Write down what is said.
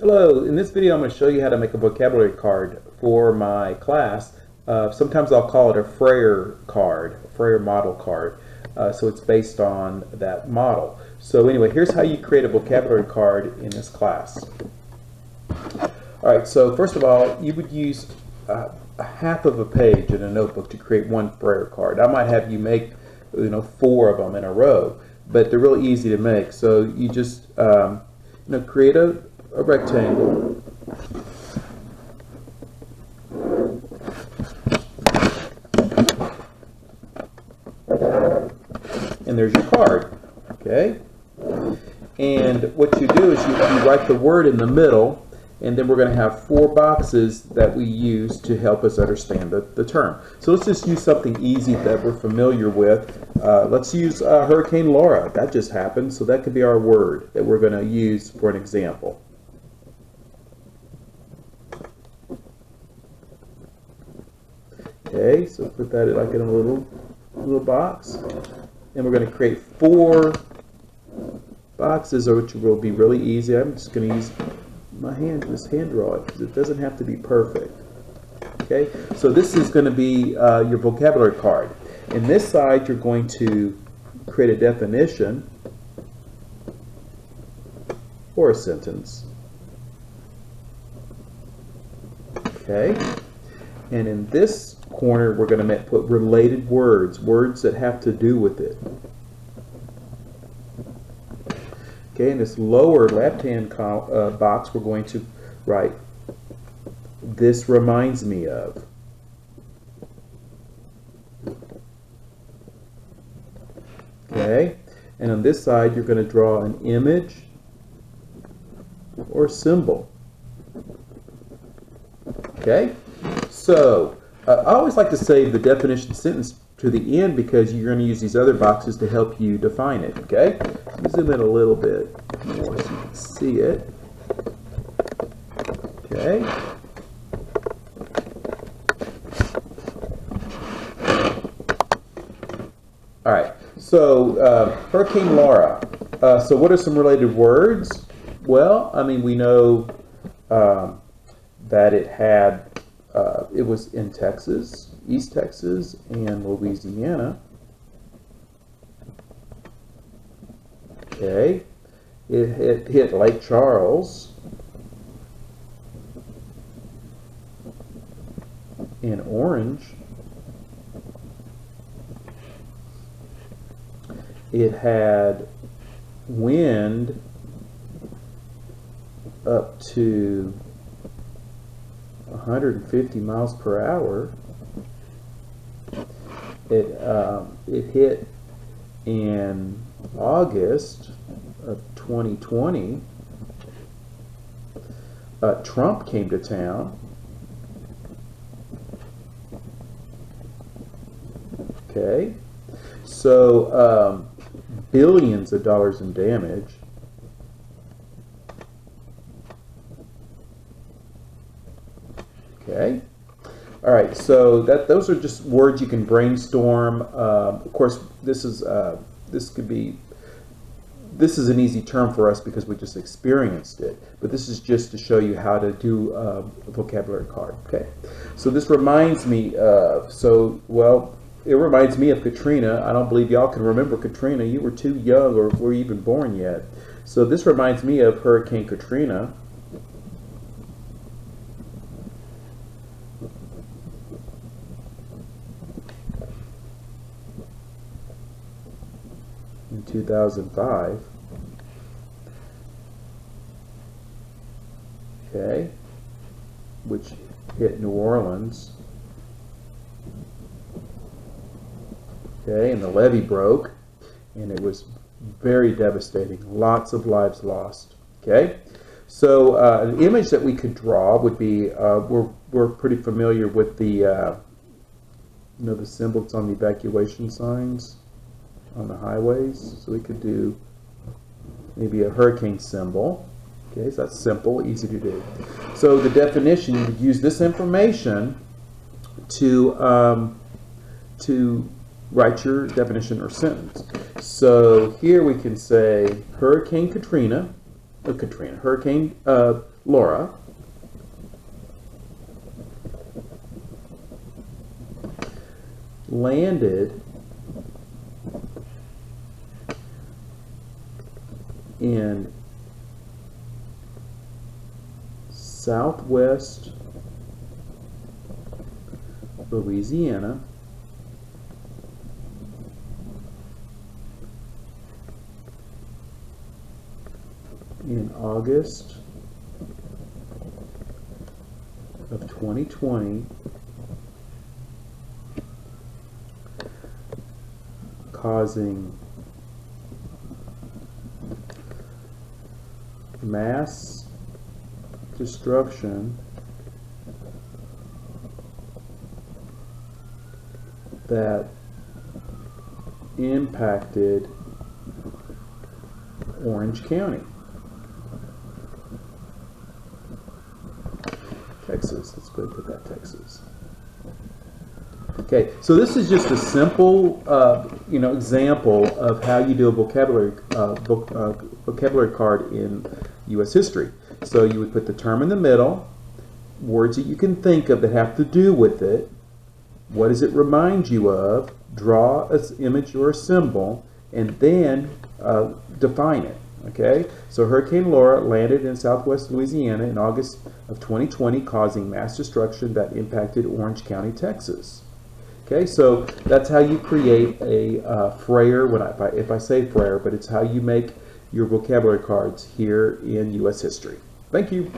Hello, in this video I'm going to show you how to make a vocabulary card for my class. Sometimes I'll call it a Frayer card, a Frayer model card. So it's based on that model. So anyway, here's how you create a vocabulary card in this class. Alright, so first of all, you would use a half of a page in a notebook to create one Frayer card. I might have you make 4 of them in a row, but they're really easy to make. So you just create a rectangle, and there's your card. Okay, and what you do is you write the word in the middle, and then we're going to have 4 boxes that we use to help us understand the term. So let's just use something easy that we're familiar with. Let's use Hurricane Laura. That just happened, so that could be our word that we're going to use for an example. Okay, so put that like in a little box, and we're going to create 4 boxes, which will be really easy. I'm just going to use my hand, just hand draw it, because it doesn't have to be perfect. Okay, so this is going to be your vocabulary card. In this side, you're going to create a definition or a sentence. Okay, and in this corner, we're going to put related words, words that have to do with it. Okay, in this lower left-hand box, we're going to write, "This reminds me of." Okay, and on this side, you're going to draw an image or symbol. Okay, so I always like to save the definition sentence to the end because you're going to use these other boxes to help you define it. Okay, let me zoom in a little bit more so you can see it. Okay. All right. So Hurricane Laura. So what are some related words? Well, I mean, we know that it was in Texas, East Texas, and Louisiana. Okay, it hit Lake Charles in Orange. It had wind up to 150 miles per hour. It hit in August of 2020. Trump came to town. Okay, so billions of dollars in damage. Okay. All right. So those are just words you can brainstorm. Of course, this is an easy term for us because we just experienced it. But this is just to show you how to do a vocabulary card. Okay. So this reminds me of. It reminds me of Katrina. I don't believe y'all can remember Katrina. You were too young or were even born yet. So this reminds me of Hurricane Katrina. In 2005. Okay, which hit New Orleans. Okay, and the levee broke, and it was very devastating. Lots of lives lost. Okay, so an image that we could draw would be we're pretty familiar with the the symbol that's on the evacuation signs on the highways. So we could do maybe a hurricane symbol. Okay, so that's simple, easy to do. So the definition, you would use this information to write your definition or sentence. So here we can say Hurricane Katrina, Hurricane Laura landed in Southwest Louisiana in August of 2020, causing mass destruction that impacted Orange County, Texas. Let's go ahead and put that Texas. Okay, so this is just a simple, example of how you do a vocabulary card in U.S. history. So you would put the term in the middle, words that you can think of that have to do with it. What does it remind you of? Draw an image or a symbol, and then define it. Okay, so Hurricane Laura landed in Southwest Louisiana in August of 2020, causing mass destruction that impacted Orange County, Texas. Okay, so that's how you create a Frayer. If I say Frayer, but it's how you make your vocabulary cards here in U.S. history. Thank you.